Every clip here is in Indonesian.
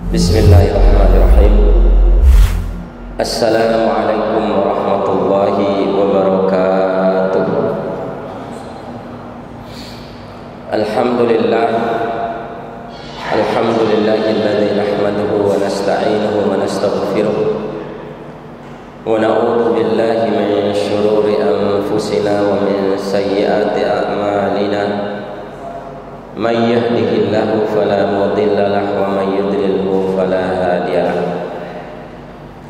Bismillahirrahmanirrahim. Assalamualaikum warahmatullahi wabarakatuh. Alhamdulillahilladzi nahmaduhu wa nasta'inuhu wa nastaghfiruh wa na'udzu billahi min shururi anfusina wa min sayyiati a'malina. Man yahdihillahu fala mudilla lahu wa man yudlilhu fala hadiya lahu.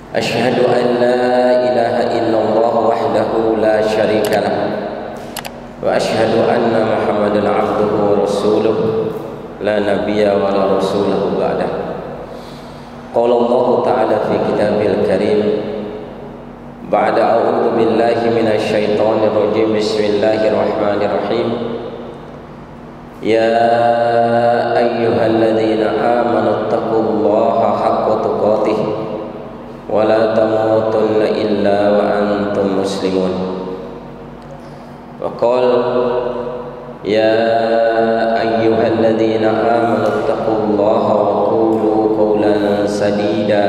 Asyhadu an la ilaha illallah wahdahu la syarika lahu wa asyhadu anna Muhammadan abduhu wa rasuluh la nabiyya wa la rasulahu ba'dah. Qala Allah ta'ala fi kitabil karim ba'da a'udzu billahi minasy syaithanir rajim. Bismillahirrahmanirrahim. Ya ayyuhalladzina amanu taqullaha haqqa tuqatih wa la tamutunna illa wa antum muslimun. Wa qala ya ayyuhalladzina amanu taqullaha wa qulu qawlan sadida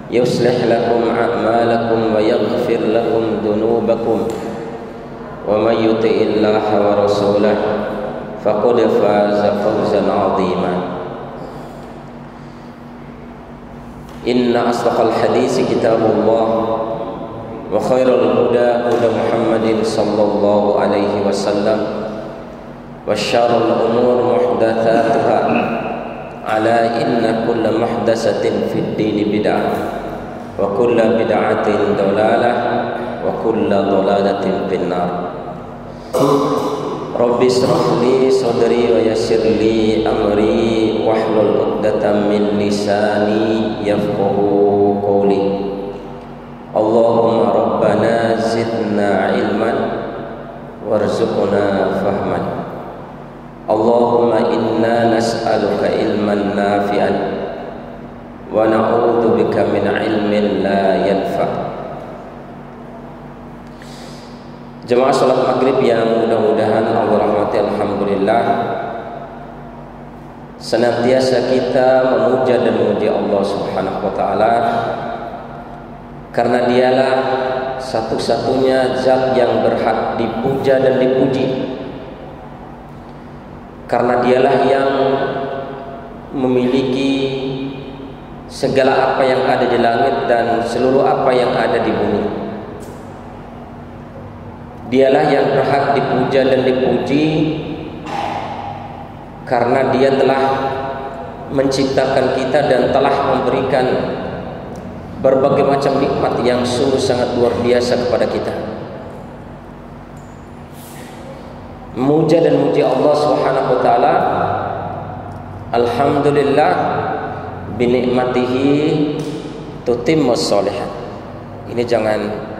yuslih lakum a'malakum wa yaghfir lakum dhunubakum wa may yuti'illaha wa rasulahu faqad faza fawzan 'azima. Inna asdaqal hadits kitabullah wa khairal huda huda Muhammadin sallallahu alaihi wasallam wa syarrul umur muhdatsatuha ala inna kulla muhdatsatin fid din bid'ah wa kulla bid'atin dhalalah wa kulla dhalalatin finnar. Rabbi shrah li sadri wa yassir li amri wahlul 'uqdatam min lisani yafqahu qawli. Allahumma rabbana zidna ilman warzuqna fahman. Allahumma inna nas'aluka ilman nafi'an wa na'udzu bika min ilmin la yanfa'. Jemaah salat maghrib yang mudah-mudahan Allah rahmati, alhamdulillah, senantiasa kita memuja dan memuji Allah Subhanahu wa taala karena dialah satu-satunya zat yang berhak dipuja dan dipuji, karena dialah yang memiliki segala apa yang ada di langit dan seluruh apa yang ada di bumi. Dialah yang berhak dipuja dan dipuji karena dia telah menciptakan kita dan telah memberikan berbagai macam nikmat yang sungguh sangat luar biasa kepada kita. Memuja dan memuji Allah Subhanahu wa taala, alhamdulillah binikmatihi tutimmus sholihat. Ini jangan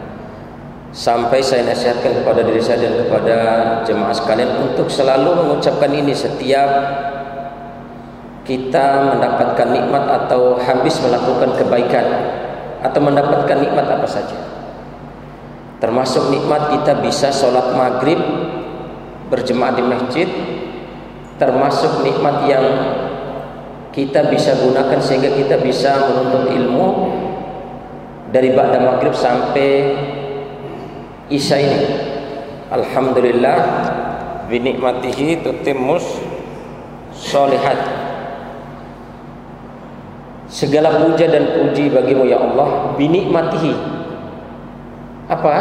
sampai saya nasihatkan kepada diri saya dan kepada jemaah sekalian untuk selalu mengucapkan ini setiap kita mendapatkan nikmat atau habis melakukan kebaikan atau mendapatkan nikmat apa saja. Termasuk nikmat kita bisa sholat maghrib berjemaah di masjid, termasuk nikmat yang kita bisa gunakan sehingga kita bisa menuntut ilmu dari ba'da maghrib sampai Isya ini. Alhamdulillah binikmatihi tutimmus sholihat. Segala puja dan puji bagimu ya Allah. Binikmatihi, apa?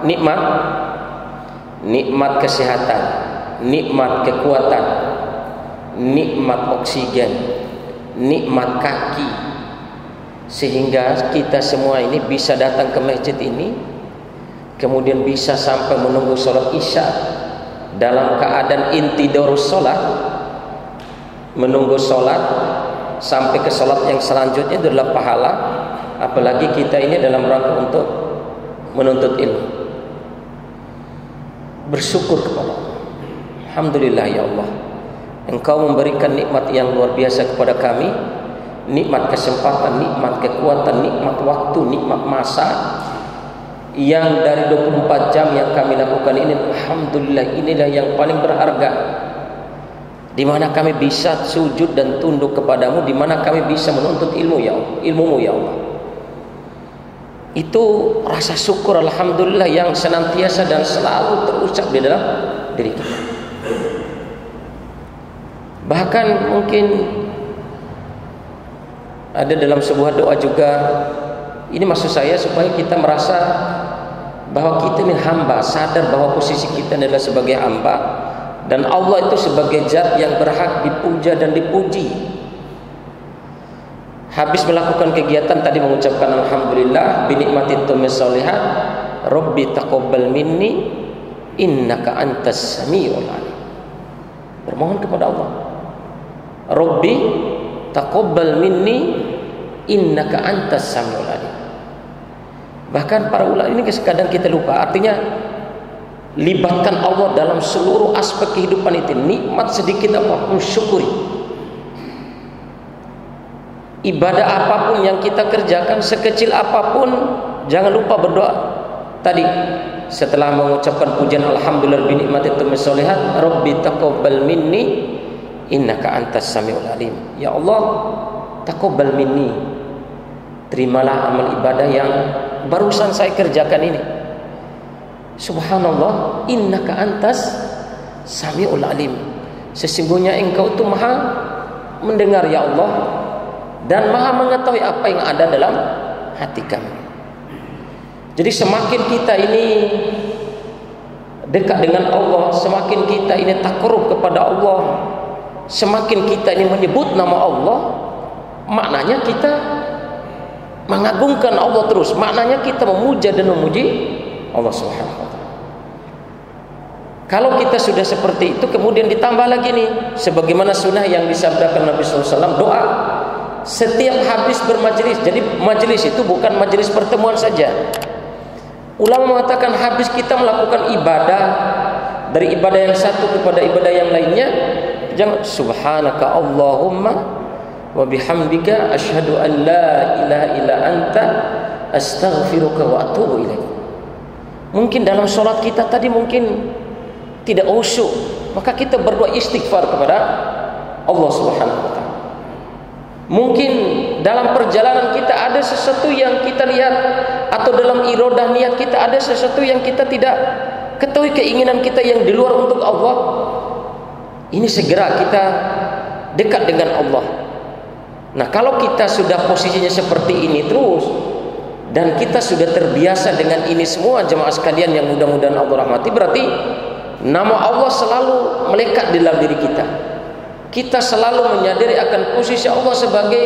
Nikmat. Nikmat kesehatan, nikmat kekuatan, nikmat oksigen, nikmat kaki, sehingga kita semua ini bisa datang ke masjid ini, kemudian bisa sampai menunggu sholat isya dalam keadaan intidorus sholat, menunggu sholat sampai ke sholat yang selanjutnya adalah pahala. Apalagi kita ini dalam rangka untuk menuntut ilmu. Bersyukur kepada Allah. Alhamdulillah ya Allah, Engkau memberikan nikmat yang luar biasa kepada kami, nikmat kesempatan, nikmat kekuatan, nikmat waktu, nikmat masa, yang dari 24 jam yang kami lakukan ini, alhamdulillah, inilah yang paling berharga. di mana kami bisa sujud dan tunduk kepadamu, di mana kami bisa menuntut ilmumu ya Allah. Itu rasa syukur alhamdulillah yang senantiasa dan selalu terucap di dalam diri kita. Bahkan mungkin ada dalam sebuah doa juga, ini maksud saya supaya kita merasa bahwa kita ini hamba, sadar bahwa posisi kita adalah sebagai hamba dan Allah itu sebagai zat yang berhak dipuja dan dipuji. Habis melakukan kegiatan tadi mengucapkan alhamdulillah binikmati tumis solihat, Rabbi taqabbal minni innaka antas samiul alim. Bermohon kepada Allah, Rabbi taqabbal minni innaka antas samiul alim. Bahkan para ulama ini kadang kita lupa, artinya libatkan Allah dalam seluruh aspek kehidupan itu. Nikmat sedikit apapun syukuri. Ibadah apapun yang kita kerjakan, sekecil apapun, jangan lupa berdoa. Tadi setelah mengucapkan pujian alhamdulillah binikmati tumis solihat, Rabbi taqabbal minni innaka antas samiul alim. Ya Allah, taqabbal minni, terimalah amal ibadah yang barusan saya kerjakan ini. Subhanallah, innaka antas samiul alim. Sesungguhnya engkau itu maha mendengar ya Allah, dan maha mengetahui apa yang ada dalam hati kami. Jadi semakin kita ini dekat dengan Allah, semakin kita ini takarrub kepada Allah, semakin kita ini menyebut nama Allah, maknanya kita mengagungkan Allah terus, maknanya kita memuja dan memuji Allah Subhanahu wa taala. Kalau kita sudah seperti itu, kemudian ditambah lagi nih, sebagaimana sunnah yang disabdakan Nabi SAW, doa setiap habis bermajelis. Jadi majelis itu bukan majelis pertemuan saja. Ulama mengatakan habis kita melakukan ibadah, dari ibadah yang satu kepada ibadah yang lainnya, jangan subhanaka Allahumma wa bihamdika asyhadu an la ilaha illa anta astaghfiruka wa atubu ilaik. Mungkin dalam sholat kita tadi mungkin tidak khusyuk, maka kita berdoa istighfar kepada Allah Subhanahu wa taala. Mungkin dalam perjalanan kita ada sesuatu yang kita lihat, atau dalam iradah niat kita ada sesuatu yang kita tidak ketahui, keinginan kita yang di luar untuk Allah. Ini segera kita dekat dengan Allah. Nah, kalau kita sudah posisinya seperti ini terus, dan kita sudah terbiasa dengan ini semua jemaah sekalian yang mudah-mudahan Allah rahmati, berarti nama Allah selalu melekat di dalam diri kita. Kita selalu menyadari akan posisi Allah sebagai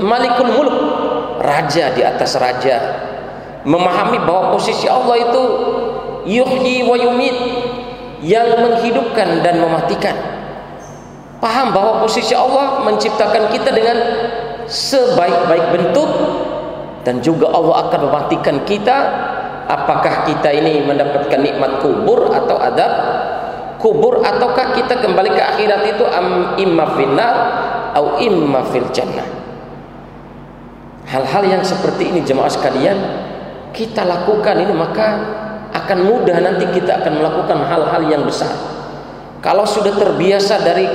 Malikul Mulk, raja di atas raja. Memahami bahwa posisi Allah itu yuhyi wa yumit, yang menghidupkan dan mematikan. Paham bahwa posisi Allah menciptakan kita dengan sebaik-baik bentuk, dan juga Allah akan mematikan kita. Apakah kita ini mendapatkan nikmat kubur atau adab kubur, ataukah kita kembali ke akhirat itu imma finnar atau imma fil jannah. Hal-hal yang seperti ini jemaah sekalian kita lakukan ini, maka akan mudah nanti kita akan melakukan hal-hal yang besar. Kalau sudah terbiasa dari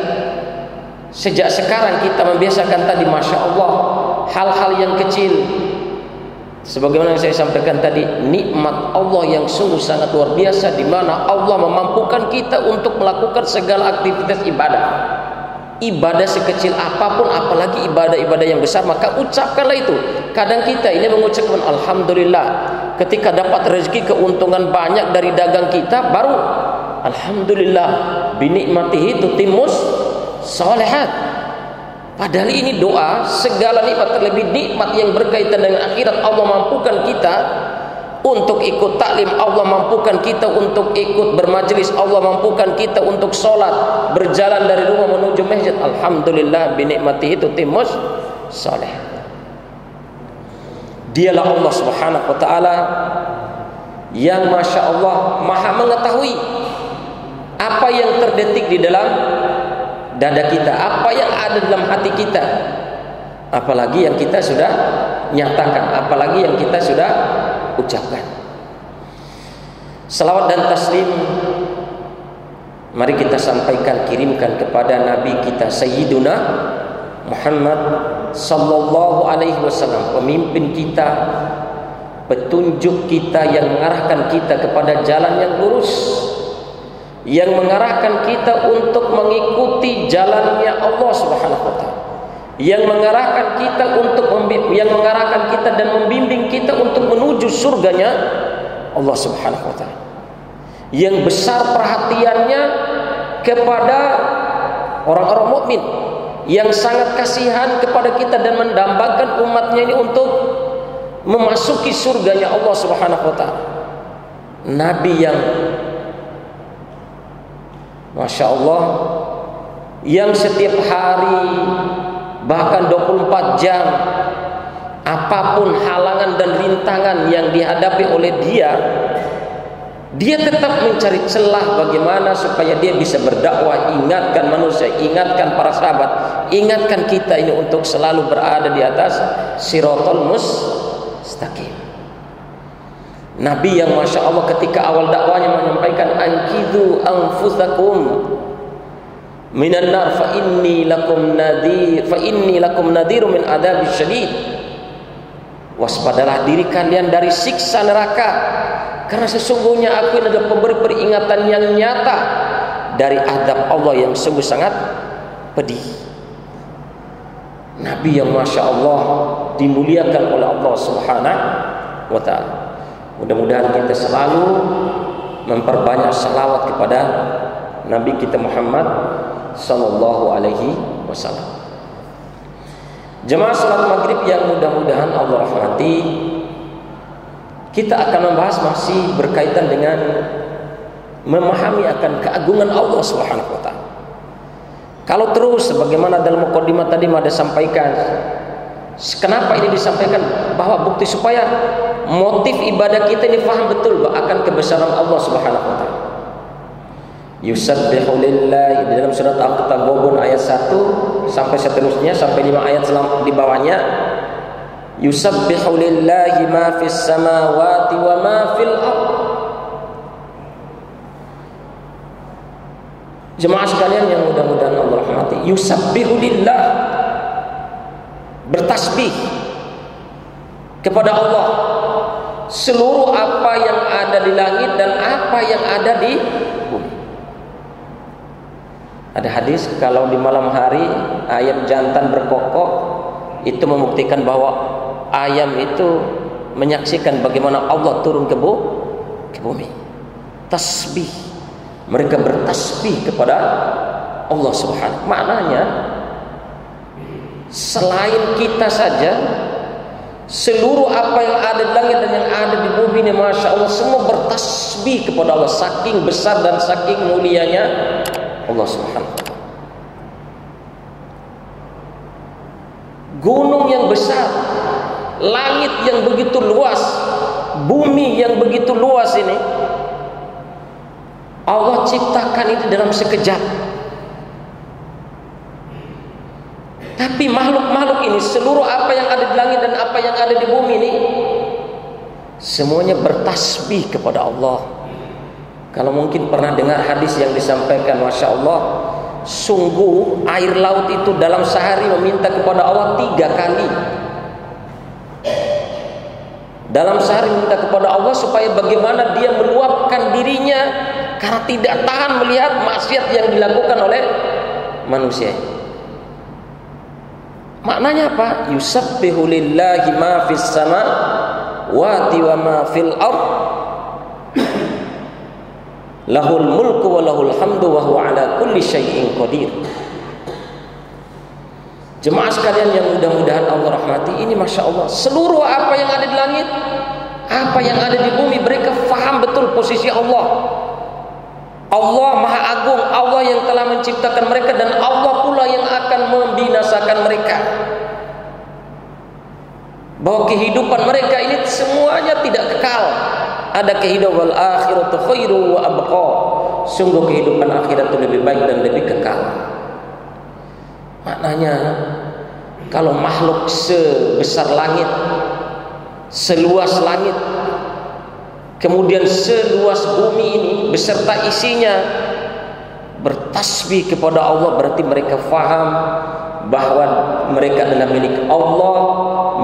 sejak sekarang kita membiasakan tadi, masya Allah, hal-hal yang kecil, sebagaimana yang saya sampaikan tadi, nikmat Allah yang sungguh sangat luar biasa, di mana Allah memampukan kita untuk melakukan segala aktivitas ibadah. Ibadah sekecil apapun, apalagi ibadah-ibadah yang besar, maka ucapkanlah itu. Kadang kita ini mengucapkan alhamdulillah ketika dapat rezeki, keuntungan banyak dari dagang kita, baru alhamdulillah binikmatihi tutimmus sholihat. Padahal ini doa, segala nikmat, terlebih nikmat yang berkaitan dengan akhirat. Allah mampukan kita untuk ikut taklim, Allah mampukan kita untuk ikut bermajlis, Allah mampukan kita untuk sholat, berjalan dari rumah menuju masjid. Alhamdulillah binikmatihi tutimmus sholihat. Dialah Allah Subhanahu wa taala yang masya Allah maha mengetahui apa yang terdetik di dalam dada kita, apa yang ada dalam hati kita, apalagi yang kita sudah nyatakan, apalagi yang kita sudah ucapkan. Salawat dan taslim Mari kita sampaikan, kirimkan kepada Nabi kita Sayyiduna Muhammad sallallahu alaihi wasallam, pemimpin kita, petunjuk kita yang mengarahkan kita kepada jalan yang lurus, yang mengarahkan kita untuk mengikuti jalannya Allah Subhanahu wa taala, yang mengarahkan kita dan membimbing kita untuk menuju surganya Allah Subhanahu wa taala, yang besar perhatiannya kepada orang-orang mukmin, yang sangat kasihan kepada kita dan mendambakan umatnya ini untuk memasuki surganya Allah Subhanahu wa taala. Nabi yang Masya Allah, yang setiap hari bahkan 24 jam, apapun halangan dan rintangan yang dihadapi oleh dia tetap mencari celah bagaimana supaya dia bisa berdakwah, ingatkan manusia, ingatkan para sahabat, ingatkan kita ini untuk selalu berada di atas Shiratal Mustaqim. Nabi yang Masya Allah ketika awal dakwanya menyampaikan, anqidhu anfusakum minan nar fa inni lakum nadhiru min adzabis syadid. Waspadalah diri kalian dari siksa neraka, karena sesungguhnya aku ini adalah pemberi peringatan yang nyata dari azab Allah yang sungguh sangat pedih. Nabi yang Masya Allah dimuliakan oleh Allah Subhanahu wa ta'ala. Mudah-mudahan kita selalu memperbanyak salawat kepada Nabi kita Muhammad sallallahu alaihi wasallam. Jemaah salat maghrib yang mudah-mudahan Allah rahmati, kita akan membahas masih berkaitan dengan memahami akan keagungan Allah Subhanahu wa taala. Kalau terus sebagaimana dalam mukadimah tadi ada sampaikan, kenapa ini disampaikan, bahwa bukti supaya motif ibadah kita ini faham betul akan kebesaran Allah Subhanahu wa taala. Yusabbihu lillahi, dalam surat Al-Taghabun ayat 1 sampai seterusnya sampai 5 ayat di bawahnya, yusabbihu lillahi ma fis samawati wa ma fil ardh. Jemaah sekalian yang mudah-mudahan Allah rahmati, yusabbihu lillah, bertasbih kepada Allah seluruh apa yang ada di langit dan apa yang ada di bumi. Ada hadis kalau di malam hari ayam jantan berkokok, itu membuktikan bahwa ayam itu menyaksikan bagaimana Allah turun ke bumi. Tasbih, mereka bertasbih kepada Allah Subhanahu. Maknanya selain kita saja, seluruh apa yang ada di langit dan yang ada di bumi ini Masya Allah semua bertasbih kepada Allah, saking besar dan saking mulianya Allah Subhanahu wa ta'ala. Gunung yang besar, langit yang begitu luas, bumi yang begitu luas ini Allah ciptakan itu dalam sekejap. Tapi makhluk-makhluk ini, seluruh apa yang ada di langit dan apa yang ada di bumi ini, semuanya bertasbih kepada Allah. Kalau mungkin pernah dengar hadis yang disampaikan, Masya Allah, sungguh air laut itu dalam sehari meminta kepada Allah 3 kali. Dalam sehari meminta kepada Allah supaya bagaimana dia meluapkan dirinya karena tidak tahan melihat maksiat yang dilakukan oleh manusia. Maknanya apa? Yusabbihu lillahi ma fis samawati wa ma fil ardh, lahul mulku wa lahul hamdu wa huwa ala kulli syai'in qadir. Jemaah sekalian yang mudah-mudahan Allah rahmati, ini Masya Allah, seluruh apa yang ada di langit, apa yang ada di bumi, mereka faham betul posisi Allah. Allah Maha Agung, Allah yang telah menciptakan mereka, dan Allah pula yang akan membinasakan mereka. Bahwa kehidupan mereka ini semuanya tidak kekal. Ada kehidupan akhiratu khairu wa abqa. Sungguh kehidupan akhirat itu lebih baik dan lebih kekal. Maknanya kalau makhluk sebesar langit, seluas langit, kemudian seluas bumi ini beserta isinya, bertasbih kepada Allah, berarti mereka faham bahwa mereka adalah milik Allah,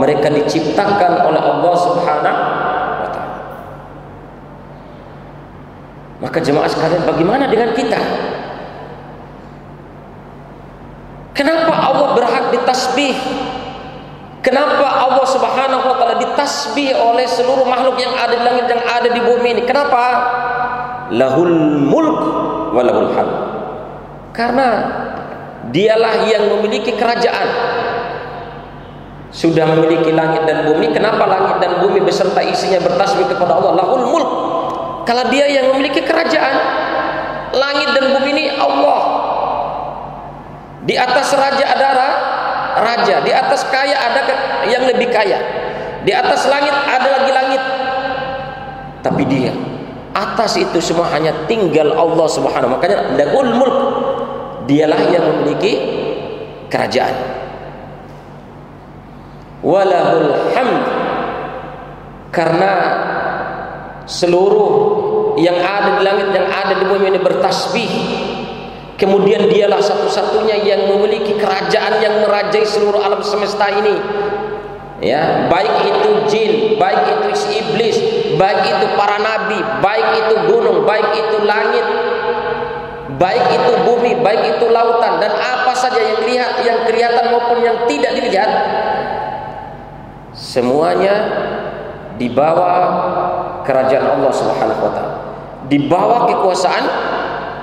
mereka diciptakan oleh Allah Subhanahu wa ta'ala. Maka jemaah sekalian, bagaimana dengan kita? Kenapa Allah berhak ditasbih? Kenapa Allah Subhanahu wa ta'ala ditasbih oleh seluruh makhluk yang ada di langit, yang ada di bumi ini? Kenapa? Lahul mulk wa lahul hamd. Karena dialah yang memiliki kerajaan. Sudah memiliki langit dan bumi, kenapa langit dan bumi beserta isinya bertasbih kepada Allah? Lahul mulk. Kalau dia yang memiliki kerajaan, langit dan bumi ini Allah. Di atas raja ada raja, di atas kaya ada yang lebih kaya, di atas langit ada lagi langit. Tapi dia atas itu semua hanya tinggal Allah Subhanahu. Makanya lahul mulk, dialah yang memiliki kerajaan. Walahul hamd, karena seluruh yang ada di langit, yang ada di bumi ini bertasbih. Kemudian dialah satu-satunya yang memiliki kerajaan yang merajai seluruh alam semesta ini. Ya, baik itu jin, baik itu iblis, baik itu para nabi, baik itu gunung, baik itu langit, baik itu bumi, baik itu lautan, dan apa saja yang lihat, yang kelihatan maupun yang tidak dilihat, semuanya di bawah kerajaan Allah Subhanahu wa ta'ala, di bawah kekuasaan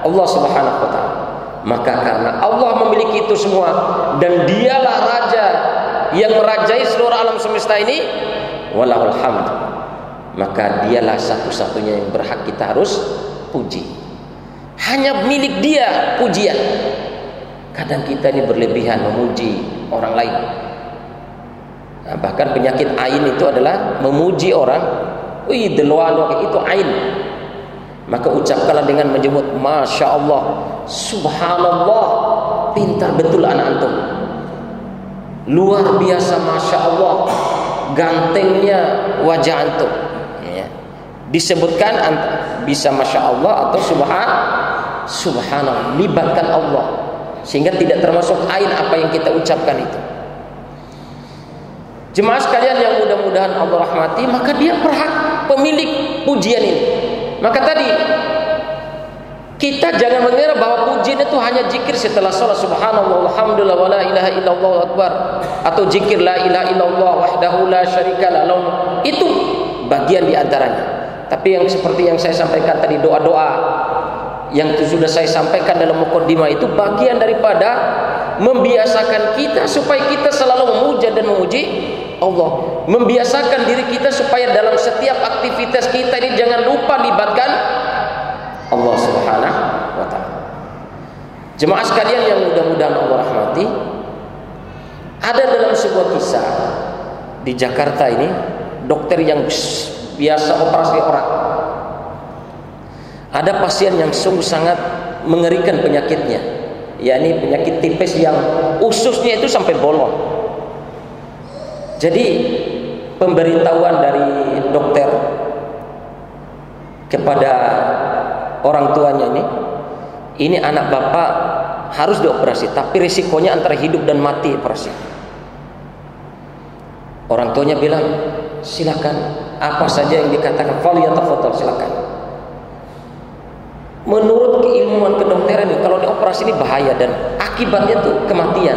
Allah Subhanahu wa ta'ala. Maka karena Allah memiliki itu semua dan dialah raja yang merajai seluruh alam semesta ini, walahul hamd, maka dialah satu-satunya yang berhak kita harus puji. Hanya milik dia pujian. Kadang kita ini berlebihan memuji orang lain. Nah, bahkan penyakit ain itu adalah memuji orang. Wih, deluan itu ain. Maka ucapkanlah dengan menyebut Masya Allah, Subhanallah, pintar betul anak antum, luar biasa, Masya Allah, gantengnya wajah antum, ya. Disebutkan bisa Masya Allah atau Subhanallah, libatkan Allah, sehingga tidak termasuk ain apa yang kita ucapkan itu. Jemaah sekalian yang mudah-mudahan Allah rahmati, maka dia berhak pemilik pujian ini. Maka tadi kita jangan mengira bahwa pujian itu hanya zikir setelah sholat subhanallah alhamdulillah wa la ilaha illallah akbar, atau zikir la ilaha illallah wahdahu la syarikalah. Itu bagian di antaranya. Tapi yang seperti yang saya sampaikan tadi, doa-doa yang sudah saya sampaikan dalam muqaddimah, itu bagian daripada membiasakan kita supaya kita selalu memuja dan memuji Allah, membiasakan diri kita supaya dalam setiap aktivitas kita ini jangan lupa libatkan Allah Subhanahu wa ta'ala. Jemaah sekalian yang mudah-mudahan Allah rahmati, ada dalam sebuah kisah di Jakarta ini, dokter yang biasa operasi orang. Ada pasien yang sungguh sangat mengerikan penyakitnya, yakni penyakit tipes yang ususnya itu sampai bolong. Jadi pemberitahuan dari dokter kepada orang tuanya ini anak bapak harus dioperasi, tapi risikonya antara hidup dan mati operasi. Orang tuanya bilang, silakan, apa saja yang dikatakan, falyatafadhal, silakan. Menurut keilmuan kedokteran ini, kalau dioperasi ini bahaya dan akibatnya tuh kematian.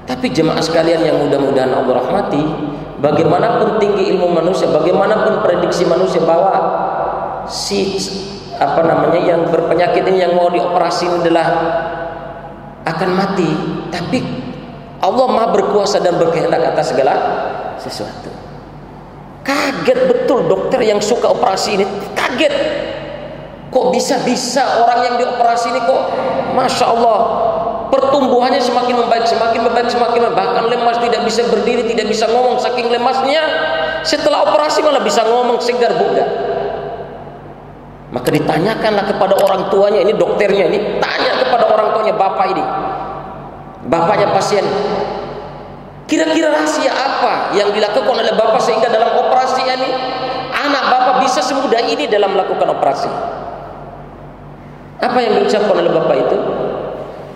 Tapi jemaah sekalian yang mudah-mudahan Allah rahmati, bagaimanapun tinggi ilmu manusia, bagaimanapun prediksi manusia bahwa yang berpenyakit ini yang mau dioperasi ini adalah akan mati, tapi Allah Maha berkuasa dan berkehendak atas segala sesuatu. Kaget betul dokter yang suka operasi ini, kaget. Kok bisa-bisa orang yang dioperasi ini kok Masya Allah pertumbuhannya semakin membaik, semakin membaik, bahkan lemas, tidak bisa berdiri, tidak bisa ngomong, saking lemasnya. Setelah operasi malah bisa ngomong segar bugar. Maka ditanyakanlah kepada orang tuanya, ini dokternya ini tanya kepada orang tuanya, bapak ini, bapaknya pasien, kira-kira rahasia apa yang dilakukan oleh bapak sehingga dalam operasi ini anak bapak bisa semudah ini dalam melakukan operasi. Apa yang diucapkan oleh bapak itu?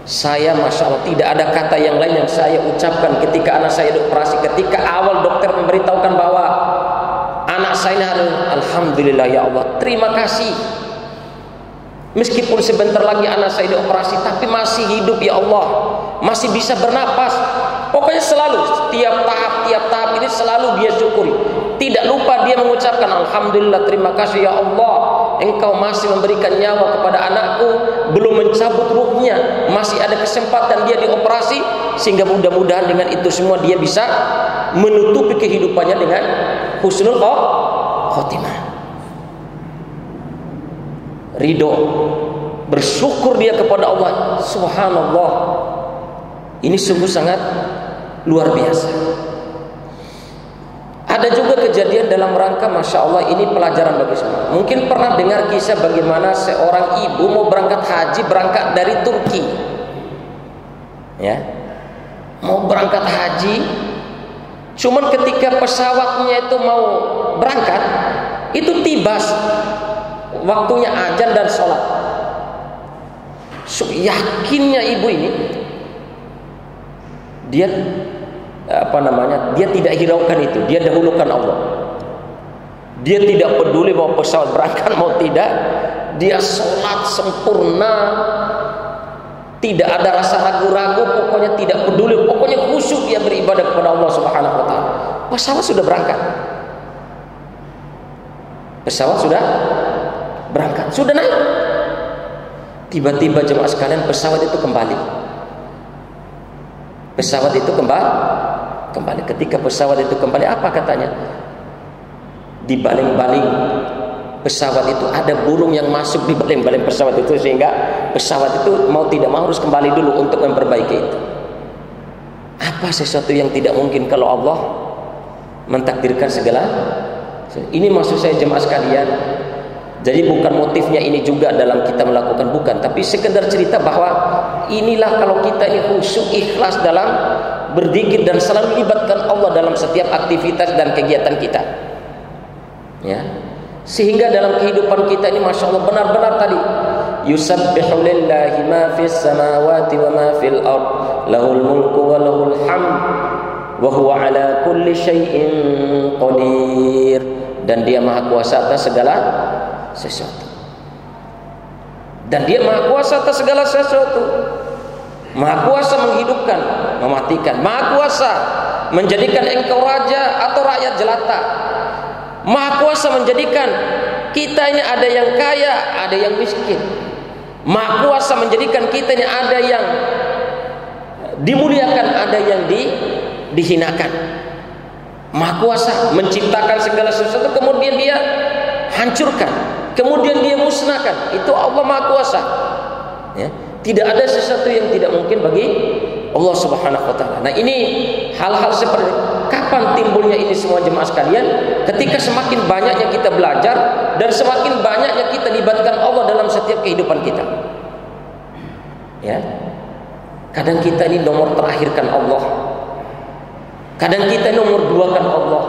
Saya Masya Allah tidak ada kata yang lain yang saya ucapkan ketika anak saya dioperasi. Ketika awal dokter memberitahukan bahwa anak saya ini harus, alhamdulillah ya Allah, terima kasih. Meskipun sebentar lagi anak saya dioperasi, tapi masih hidup ya Allah, masih bisa bernapas. Pokoknya selalu tiap tahap ini selalu dia syukuri. Tidak lupa dia mengucapkan alhamdulillah, terima kasih ya Allah, Engkau masih memberikan nyawa kepada anakku, belum mencabut ruhnya, masih ada kesempatan dia dioperasi, sehingga mudah-mudahan dengan itu semua dia bisa menutupi kehidupannya dengan husnul khotimah. Ridho, bersyukur dia kepada Allah. Subhanallah, ini sungguh sangat luar biasa. Ada juga kejadian dalam rangka, Masya Allah, ini pelajaran bagi semua. Mungkin pernah dengar kisah bagaimana seorang ibu mau berangkat haji, berangkat dari Turki, ya, mau berangkat haji. Cuman ketika pesawatnya itu mau berangkat, itu tibas waktunya azan dan sholat. So, yakinnya ibu ini, dia dia tidak hiraukan itu, dia dahulukan Allah. Dia tidak peduli bahwa pesawat berangkat mau tidak, dia sholat sempurna, tidak ada rasa ragu-ragu, pokoknya tidak peduli, pokoknya khusyuk dia beribadah kepada Allah Subhanahu wa taala. Pesawat sudah berangkat. Pesawat sudah berangkat, sudah naik. Tiba-tiba jemaah sekalian, pesawat itu kembali. Pesawat itu kembali. Ketika pesawat itu kembali, apa katanya? Di baling-baling pesawat itu ada burung yang masuk di baling-baling pesawat itu, sehingga pesawat itu mau tidak mau harus kembali dulu untuk memperbaiki itu. Apa sesuatu yang tidak mungkin kalau Allah mentakdirkan segala? Ini maksud saya jemaah sekalian. Jadi bukan motifnya ini juga dalam kita melakukan, bukan, tapi sekedar cerita bahwa inilah kalau kita ini khusyuk, ikhlas dalam berzikir dan selalu libatkan Allah dalam setiap aktivitas dan kegiatan kita, ya, sehingga dalam kehidupan kita ini Masya Allah benar-benar tadi yusabbihu lillahi ma fis samawati wa ma fil ard lahul mulku wa lahul hamd wa huwa ala kulli syai'in qadir, dan dia maha kuasa atas segala sesuatu, dan dia maha kuasa atas segala sesuatu, maha kuasa menghidupkan, mematikan, maha kuasa menjadikan engkau raja atau rakyat jelata, maha kuasa menjadikan kita ini ada yang kaya, ada yang miskin, maha kuasa menjadikan kita ini ada yang dimuliakan, ada yang dihinakan, maha kuasa menciptakan segala sesuatu kemudian dia hancurkan, kemudian dia musnahkan. Itu Allah maha kuasa, ya. Tidak ada sesuatu yang tidak mungkin bagi Allah Subhanahu wa taala. Nah, ini hal-hal seperti kapan timbulnya ini semua jemaah sekalian? Ketika semakin banyaknya kita belajar dan semakin banyaknya kita libatkan Allah dalam setiap kehidupan kita. Ya. Kadang kita ini nomor terakhirkan Allah. Kadang kita nomor duakan Allah.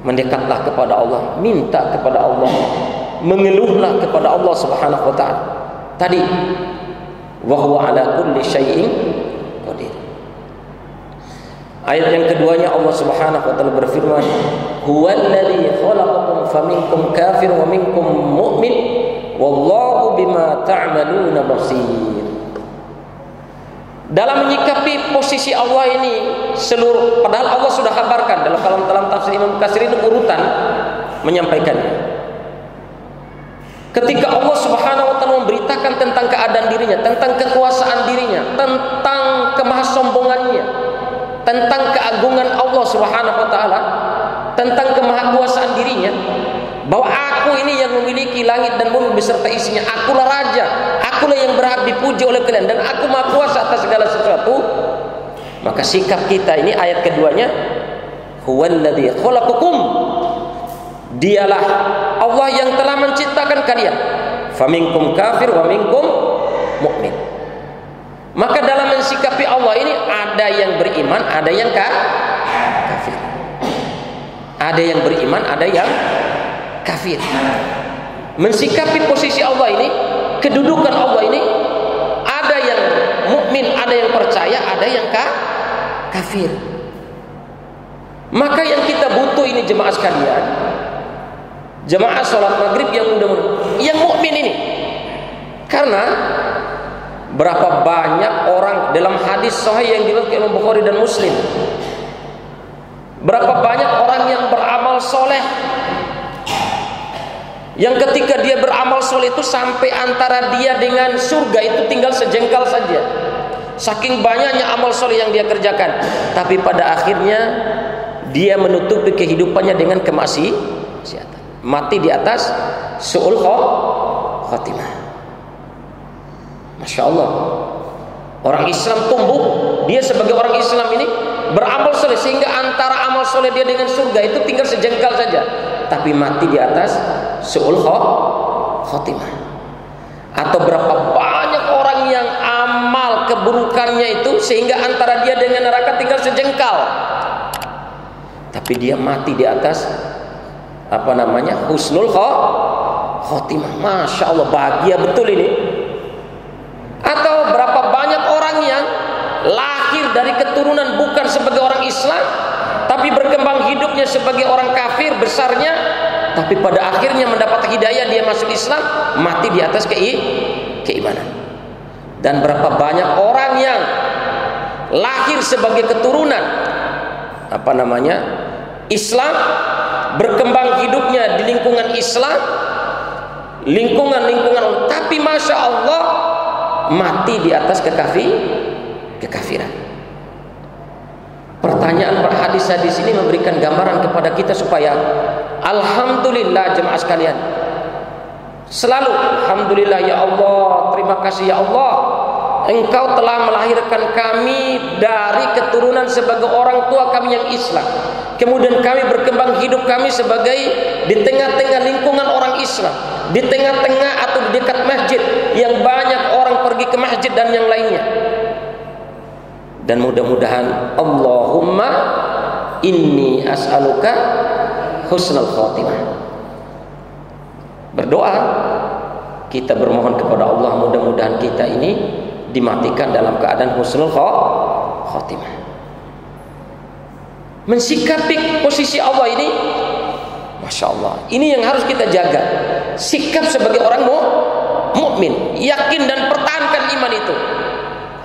Mendekatlah kepada Allah, minta kepada Allah, mengeluhlah kepada Allah Subhanahu wa taala. Tadi wa huwa ala kulli syai'in qadir. Ayat yang keduanya Allah Subhanahu wa taala berfirman, huwallazi khalaqakum faminkum kafir wa minkum mu'min wallahu bima ta'maluna basir. Dalam menyikapi posisi Allah ini seluruh, padahal Allah sudah kabarkan dalam tafsir Imam Katsir itu urutan menyampaikannya. Ketika Allah Subhanahu wa taala memberitakan tentang keadaan dirinya, tentang kekuasaan dirinya, tentang kemahasombongannya, tentang keagungan Allah Subhanahu wa taala, tentang kemahakuasaan dirinya, bahwa aku ini yang memiliki langit dan bumi beserta isinya, akulah raja, akulah yang berhak dipuji oleh kalian, dan aku maha kuasa atas segala sesuatu. Maka sikap kita ini ayat keduanya, huwallazi khalaqakum, dialah Allah yang telah menciptakan kalian, faminkum kafir wa minkum mu'min. Maka dalam mensikapi Allah ini ada yang beriman, ada yang kafir, ada yang beriman, ada yang kafir. Mensikapi posisi Allah ini kedudukan Allah ini ada yang mukmin, ada yang percaya, ada yang kafir. Maka yang kita butuh ini jemaah sekalian, jemaah sholat maghrib yang yang mukmin ini. Karena berapa banyak orang dalam hadis sahih yang diriwayatkan Imam Bukhari dan Muslim, berapa banyak orang yang beramal soleh, yang ketika dia beramal soleh itu sampai antara dia dengan surga itu tinggal sejengkal saja, saking banyaknya amal soleh yang dia kerjakan. Tapi pada akhirnya dia menutupi kehidupannya dengan kemaksiatan, mati di atas su'ul khatimah. Masya Allah, orang Islam tumbuh, dia sebagai orang Islam ini beramal soleh sehingga antara amal soleh dia dengan surga itu tinggal sejengkal saja, tapi mati di atas su'ul khatimah. Atau berapa banyak orang yang amal keburukannya itu sehingga antara dia dengan neraka tinggal sejengkal, tapi dia mati di atas husnul khatimah. Masya Allah, bahagia betul ini. Atau berapa banyak orang yang lahir dari keturunan bukan sebagai orang Islam, tapi berkembang hidupnya sebagai orang kafir besarnya, tapi pada akhirnya mendapat hidayah, dia masuk Islam, mati di atas keimanan. Dan berapa banyak orang yang lahir sebagai keturunan Islam, berkembang hidupnya di lingkungan Islam, lingkungan, tapi Masya Allah mati di atas kekafiran. Pertanyaan hadis ini memberikan gambaran kepada kita supaya alhamdulillah jemaah sekalian, selalu alhamdulillah ya Allah, terima kasih ya Allah, Engkau telah melahirkan kami dari keturunan sebagai orang tua kami yang Islam. Kemudian kami berkembang hidup kami sebagai di tengah-tengah lingkungan orang Islam, di tengah-tengah atau di dekat masjid yang banyak orang pergi ke masjid dan yang lainnya. Dan mudah-mudahan Allahumma inni as'aluka husnul khatimah. Berdoa, kita bermohon kepada Allah, mudah-mudahan kita ini dimatikan dalam keadaan husnul khatimah. Mensikapi posisi Allah ini, Masya Allah, ini yang harus kita jaga. Sikap sebagai orang mukmin, yakin dan pertahankan iman itu.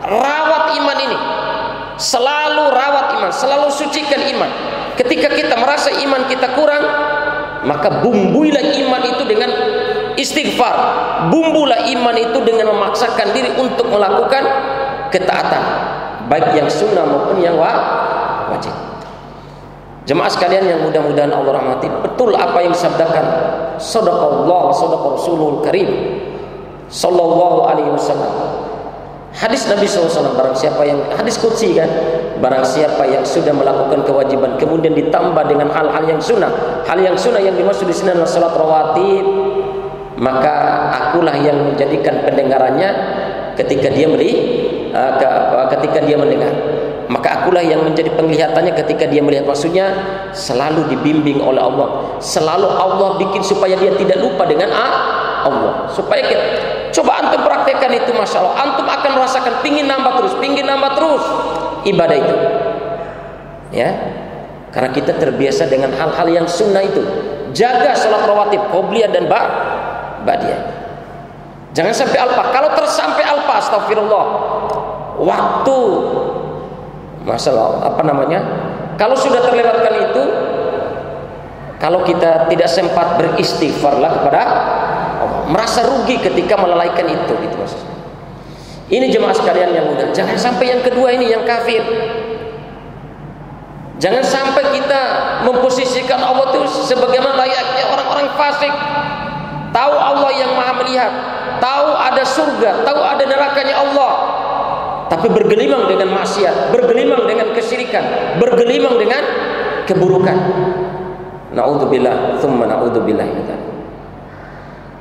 Rawat iman ini, selalu rawat iman, selalu sucikan iman. Ketika kita merasa iman kita kurang, maka bumbuilah iman itu dengan istighfar, bumbulah iman itu dengan memaksakan diri untuk melakukan ketaatan, baik yang sunnah maupun yang wajib. Jemaah sekalian yang mudah-mudahan Allah rahmati, betul apa yang disabdakan sadaqallah wa sadaqa rasulul karim sallallahu alaihi wasallam. Hadis Nabi SAW, barang siapa yang, hadis qudsi kan, barang siapa yang sudah melakukan kewajiban kemudian ditambah dengan hal-hal yang sunnah, hal yang sunnah yang dimaksud di sini adalah salat rawatib, maka akulah yang menjadikan pendengarannya ketika dia mendengar, maka akulah yang menjadi penglihatannya ketika dia melihat. Maksudnya selalu dibimbing oleh Allah, selalu Allah bikin supaya dia tidak lupa dengan Allah, supaya kita coba antum praktekkan itu, Masya Allah, antum akan merasakan pingin nambah terus ibadah itu, ya, karena kita terbiasa dengan hal-hal yang sunnah itu. Jaga salat rawatib, qobliyah dan ba'diyah. Jangan sampai alpa. Kalau tersampai alpa, astagfirullah, waktu masalah kalau sudah terlewatkan itu, kalau kita tidak sempat beristighfarlah kepada Allah, merasa rugi ketika melalaikan itu, gitu maksudnya. Ini jemaah sekalian yang mudah. Jangan sampai yang kedua ini, yang kafir. Jangan sampai kita memposisikan Allah itu sebagaimana layaknya orang-orang fasik. Tahu Allah yang Maha melihat, tahu ada surga, tahu ada nerakanya Allah, tapi bergelimang dengan maksiat, bergelimang dengan kesyirikan, bergelimang dengan keburukan. Na'udzubillah, tsumma na'udzubillah.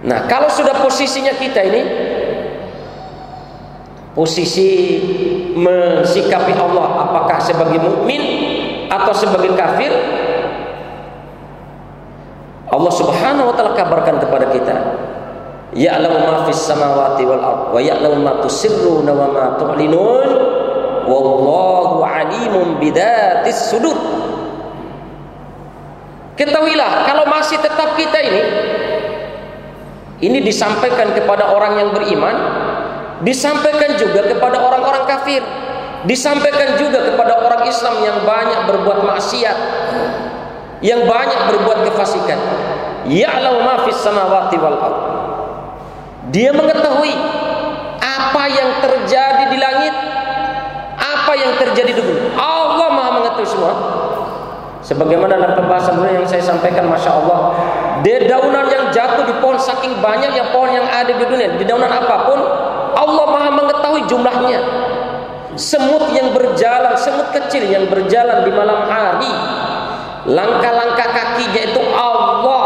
Nah, kalau sudah posisinya kita ini, posisi mensikapi Allah apakah sebagai mukmin atau sebagai kafir, Allah Subhanahu wa taala kabarkan kepada kita, Ya'lamu ma fis samawati wal ard wa ya'lamu ma tusirruna wa ma tu'linun wallahu alimun bidzatis sudur. Ketahuilah kalau masih tetap kita ini disampaikan kepada orang yang beriman, disampaikan juga kepada orang-orang kafir, disampaikan juga kepada orang Islam yang banyak berbuat maksiat, yang banyak berbuat kefasikan. Ya'lamu ma fis samawati wal ard. Dia mengetahui apa yang terjadi di langit, apa yang terjadi di bumi. Allah Maha mengetahui semua. Sebagaimana dalam pembahasan dulu yang saya sampaikan, Masya Allah, dedaunan yang jatuh di pohon, saking banyaknya pohon yang ada di dunia, dedaunan apapun Allah Maha mengetahui jumlahnya. Semut yang berjalan, semut kecil yang berjalan di malam hari, langkah-langkah kakinya itu Allah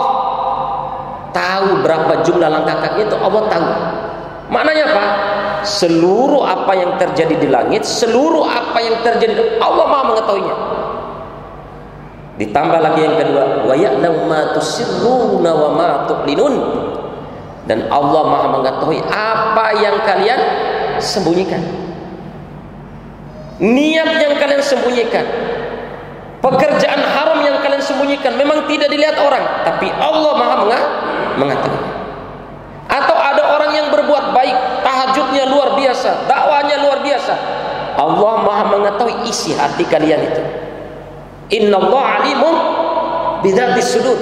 tahu. Berapa jumlah langkah kaki itu Allah tahu. Maknanya apa? Seluruh apa yang terjadi di langit, seluruh apa yang terjadi, Allah Maha mengetahuinya. Ditambah lagi yang kedua, wa ya'lamu ma tusirruna wa ma tu'linun. Dan Allah Maha mengetahui apa yang kalian sembunyikan. Niat yang kalian sembunyikan, pekerjaan haram yang kalian sembunyikan, memang tidak dilihat orang, tapi Allah Maha mengetahui. Atau ada orang yang berbuat baik, tahajudnya luar biasa, dakwahnya luar biasa, Allah Maha mengetahui isi hati kalian itu. Innallaha alimun bidzatis sudur.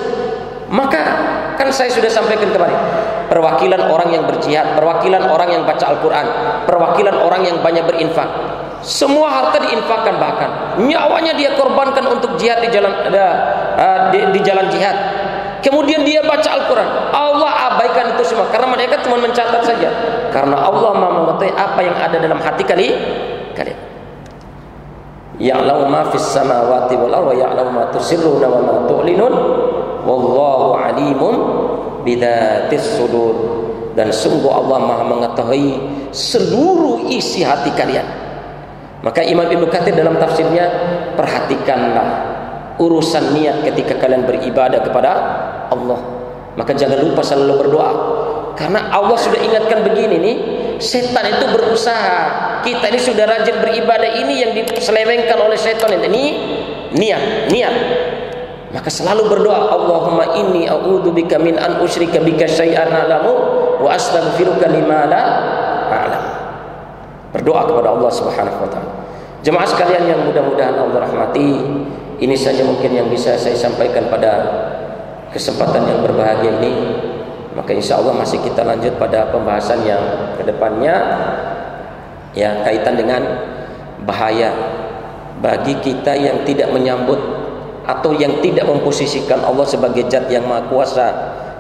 Maka kan saya sudah sampaikan kemarin, perwakilan orang yang berjihad, perwakilan orang yang baca Al-Quran, perwakilan orang yang banyak berinfak, semua harta diinfakkan, bahkan nyawanya dia korbankan untuk jihad di jalan jihad. Kemudian dia baca Al-Quran, Allah abaikan itu semua karena mereka cuma mencatat saja. Karena Allah Maha mengetahui apa yang ada dalam hati kalian. Ya'lamu ma fis samawati wal ardi wa ya'lamu ma tusirruna wa ma tu'linun wallahu alimun bidzatis sudur. Dan sungguh Allah Maha mengetahui seluruh isi hati kalian. Maka Imam Ibnu Katsir dalam tafsirnya, perhatikanlah urusan niat ketika kalian beribadah kepada Allah. Maka jangan lupa selalu berdoa, karena Allah sudah ingatkan begini nih, setan itu berusaha. Kita ini sudah rajin beribadah, ini yang diselewengkan oleh setan ini niat. Maka selalu berdoa, Allahumma inni a'udzubika min an usyrika bika syai'an a'lamu wa astaghfiruka lima la a'lam. Berdoa kepada Allah Subhanahu wa taala. Jemaah sekalian yang mudah-mudahan Allah rahmati, ini saja mungkin yang bisa saya sampaikan pada kesempatan yang berbahagia ini. Maka insya Allah masih kita lanjut pada pembahasan yang kedepannya, ya, kaitan dengan bahaya bagi kita yang tidak menyambut atau yang tidak memposisikan Allah sebagai zat yang maha kuasa,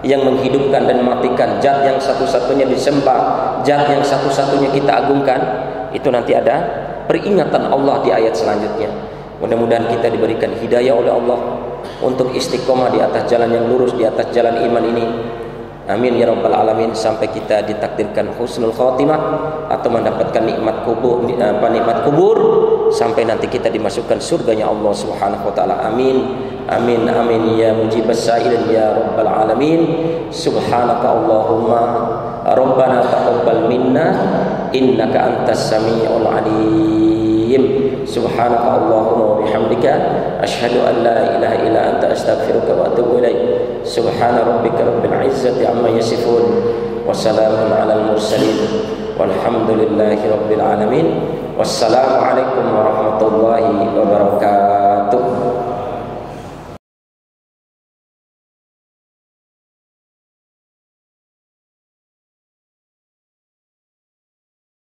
yang menghidupkan dan mematikan, zat yang satu-satunya disembah, zat yang satu-satunya kita agungkan. Itu nanti ada peringatan Allah di ayat selanjutnya. Mudah-mudahan kita diberikan hidayah oleh Allah untuk istiqomah di atas jalan yang lurus, di atas jalan iman ini. Amin ya rabbal alamin. Sampai kita ditakdirkan husnul khatimah atau mendapatkan nikmat kubur, sampai nanti kita dimasukkan surganya Allah Subhanahu wa taala. Amin. Amin amin ya mujibas sa'ilin ya rabbal alamin. Subhanaka Allahumma rabbana taqabbal minna innaka antas samiul alim. Subhanaka Allahumma wa bihamdika asyhadu an la ilaha illa anta astaghfiruka wa atubu ilaik. Subhana rabbika rabbil izzati amma yasifun wa salamun alal mursalin walhamdulillahi rabbil alamin. Wassalamu alaikum warahmatullahi wabarakatuh.